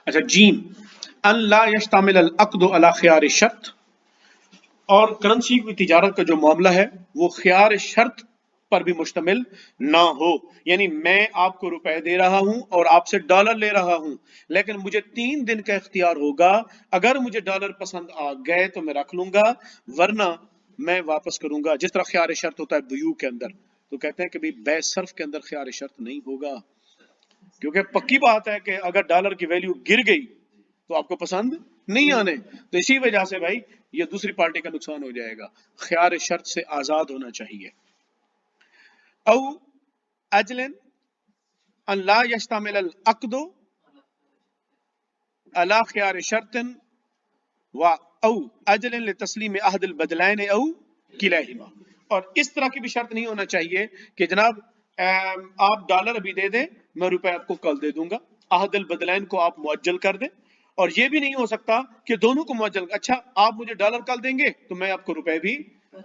अच्छा, जीम, अन ला यश्तामिल अल अक़्द अला ख़ियार शर्त, और करेंसी की तिजारत का जो मामला है वो ख़ियार शर्त पर भी मुश्तमिल ना हो। यानी मैं आपको रुपए दे रहा हूं और आपसे डॉलर ले रहा हूं, लेकिन मुझे 3 दिन का इख्तियार होगा। अगर मुझे डॉलर पसंद आ गए तो मैं रख लूंगा, वरना मैं वापस करूंगा। जिस तरह ख़ियार शर्त होता है बुयू के अंदर, तो कहते हैं कि भाई बै सर्फ के अंदर ख़ियार शर्त नहीं होगा, क्योंकि पक्की बात है कि अगर डॉलर की वैल्यू गिर गई तो आपको पसंद नहीं आने। तो इसी वजह से भाई ये दूसरी पार्टी का नुकसान हो जाएगा। ख़ियार शर्त से आजाद होना चाहिए। औ अजलन अन ला यश्तामिल अल अक़्द अला ख़ियार शर्तन व औ अजलन लितस्लीम अहद अल बदलैन औ किलैहिमा। और इस तरह की भी शर्त नहीं होना चाहिए कि जनाब आप डॉलर अभी दे दें, मैं रुपए आपको कल दे दूंगा। अहद अल बदलैन को आप मुअज्जल कर दें, और ये भी नहीं हो सकता कि दोनों को मुअज्जल, अच्छा आप मुझे डॉलर कल देंगे तो मैं आपको रुपए भी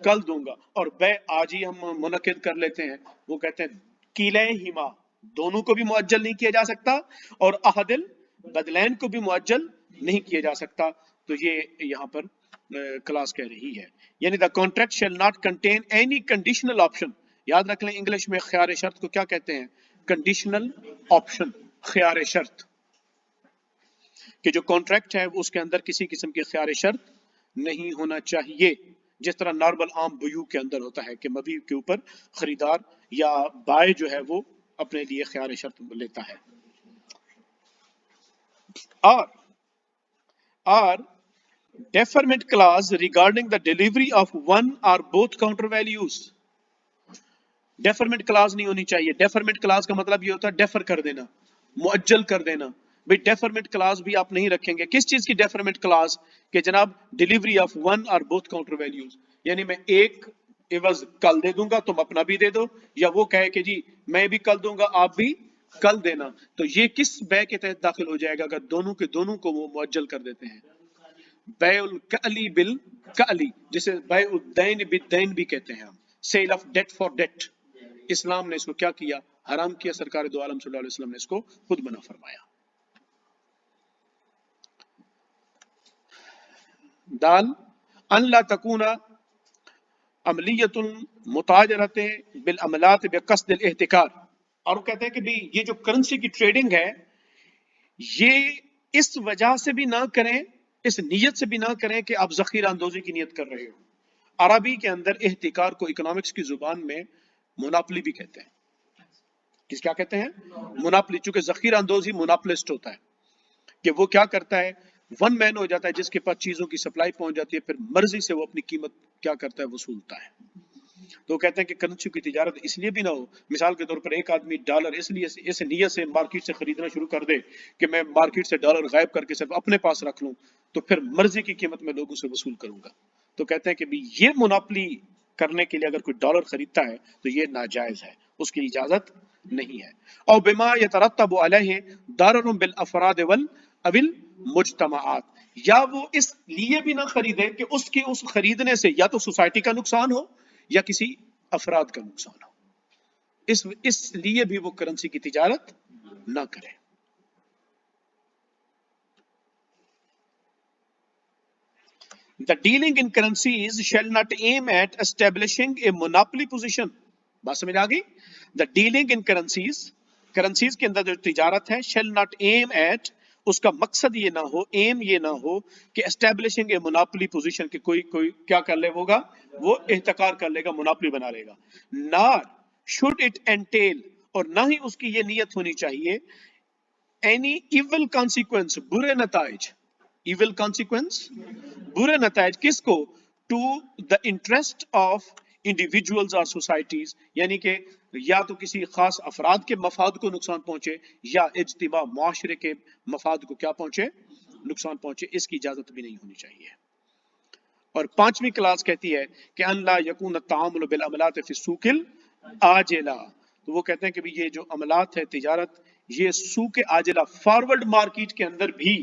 कल दूंगा, और बै आज ही हम मुनक्किद कर लेते हैं। वो कहते हैं किलैहिमा, दोनों को भी मुअज्जल नहीं किया जा सकता और अहदल बदलैन को भी मुअज्जल नहीं किया जा सकता। तो ये यहाँ पर क्लास कह रही है, यानी the contract shall not contain any conditional option. याद रख लें, इंग्लिश में ख़ियार शर्त को क्या कहते हैं? Conditional option. ख़ियार शर्त कि जो कॉन्ट्रैक्ट है उसके अंदर किसी किस्म की ख़ियार शर्त नहीं होना चाहिए, जिस तरह नॉर्मल आम बुयू के अंदर होता है कि मबी के ऊपर खरीदार या बाय जो है वो अपने लिए ख़ियार शर्त लेता है। और deferment clause regarding the delivery of one or both counter values। deferment clause नहीं होनी चाहिए। deferment clause का मतलब ये होता है डेफर कर देना, मुअज्जल कर देना। भाई deferment clause भी आप नहीं रखेंगे। किस चीज की deferment clause? कि जनाब डिलीवरी ऑफ वन और बोथ काउंटर वैल्यूज, यानी मैं एक इवज कल दे दूंगा, तुम अपना भी दे दो, या वो कहे कि जी मैं भी कल दूंगा आप भी कल देना। तो ये किस बै के तहत दाखिल हो जाएगा? अगर दोनों के दोनों को वो मुअज्जल कर देते हैं। बैउल कअली बिल कअली, जिसे बैउद्दैन बिद्दैन भी कहते हैं हम, sale of date for date. इस्लाम ने इसको क्या किया? हराम किया। सरकार दो आलम सल्लल्लाहु अलैहि वसल्लम ने इसको खुद मना फरमाया। दाल अन ला तकूना अमलियतुल मुताजरत बिल अमलात बिकस्दिल एहतिकार। और वो कहते हैं कि भाई ये जो करेंसी की ट्रेडिंग है, ये इस वजह से भी ना करें, इस नीयत से भी ना करें कि आप ज़ख़ीरा अंदोज़ी की नीयत कर रहे हो। अरबी के अंदर एहतिकार को इकोनॉमिक्स की जुबान में मोनोपोली भी कहते हैं। किस क्या कहते हैं? मोनोपोली। चूंकि ज़ख़ीरा अंदोज़ी मोनोपोलिस्ट होता है कि वो क्या करता है, वन मैन हो जाता है जिसके पास चीजों की सप्लाई पहुंच जाती है, फिर मर्जी से वो अपनी कीमत क्या करता है, वसूलता है। तो कहते हैं कि करेंसी की तिजारत इसलिए भी ना हो, मिसाल के तौर पर एक आदमी डॉलर इसलिए इस नीयत से मार्केट से खरीदना शुरू कर दे कि मैं मार्केट से डॉलर गायब करके सिर्फ अपने पास रख लूं, तो फिर मर्जी की कीमत में लोगों से वसूल करूंगा। तो कहते हैं कि भी ये मोनोपोली करने के लिए अगर कोई डॉलर खरीदता है तो ये नाजायज है, उसकी इजाजत नहीं है। और बिमा यतरत्तबु अलैहि दररुन बिल अफराद वल अविल मुज्तमाआत, या वो इसलिए भी ना खरीदे कि उसके उस खरीदने से या तो सोसाइटी का नुकसान हो या किसी अफराद का नुकसान हो, इसलिए भी वो करेंसी की तिजारत ना करे। The dealing in currencies shall not aim at establishing a monopoly position। बात समझ आ गई? The dealing in currencies, currencies के अंदर जो तिजारत है, shall not aim at, उसका मकसद ये ना हो, एम ये ना हो कि एस्टेब्लिशिंग ए मोनोपोली पोजीशन, कि कोई कोई क्या कर ले होगा, वो इहतिकार कर लेगा, मोनोपोली बना लेगा। नॉर शुड इट एंटेल, और ना ही उसकी ये नीयत होनी चाहिए, एनी इविल कॉन्सिक्वेंस, बुरे नताइज, इविल कॉन्सिक्वेंस, बुरे नताइज किसको? To the interest of individuals और सोसाइटीज, यानी कि या तो किसी खास अफराद के मफाद को नुकसान पहुंचे या इज्तिमा मुआशरे के मफाद को क्या पहुंचे, नुकसान पहुंचे, इसकी इजाजत भी नहीं होनी चाहिए। और पांचवी क्लास कहती है कि अल्ला यकून तामुल बिल अमलात फी सूकिल आजिला। तो वो कहते हैं कि भी ये जो अमलात है, तिजारत, ये सूक आजिला, फॉरवर्ड मार्केट के अंदर भी,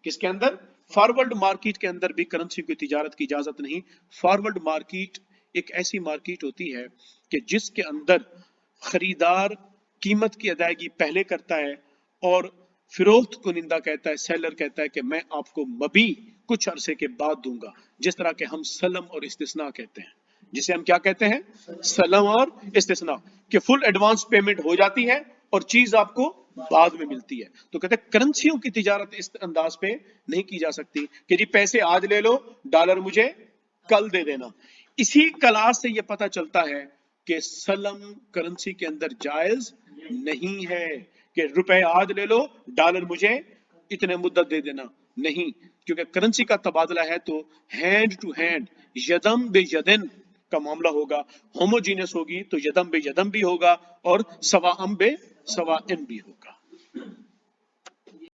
किसके अंदर? फॉरवर्ड मार्केट के अंदर भी करेंसी की तिजारत की इजाजत नहीं। फॉरवर्ड मार्केट एक ऐसी मार्केट होती है कि जिसके अंदर खरीदार कीमत की अदायगी पहले करता है और फिरोख्त कुनिंदा कहता है, सेलर कहता है कि मैं आपको मबी कुछ अरसे के बाद दूंगा, जिस तरह के हम सलम और इस्तिस्ना कहते हैं, जिसे हम क्या कहते हैं, सलम और इस्तिस्ना, कि फुल एडवांस पेमेंट हो जाती है और चीज आपको बाद में मिलती है। तो कहते हैं करेंसियों की तिजारत इस अंदाज पे नहीं की जा सकती कि जी पैसे आज ले लो, डॉलर मुझे कल दे देना। इसी क्लास से ये पता चलता है कि सलम करेंसी के अंदर जायज नहीं है, कि रुपए आज ले लो, डॉलर मुझे इतने मुद्दत दे देना, नहीं, क्योंकि करेंसी का तबादला है तो हैंड टू हैंड, यदम बे यदन का मामला होगा। होमोजीनियस होगी तो यदम बे यदम भी होगा और सवा अम बे सवा इन भी होगा।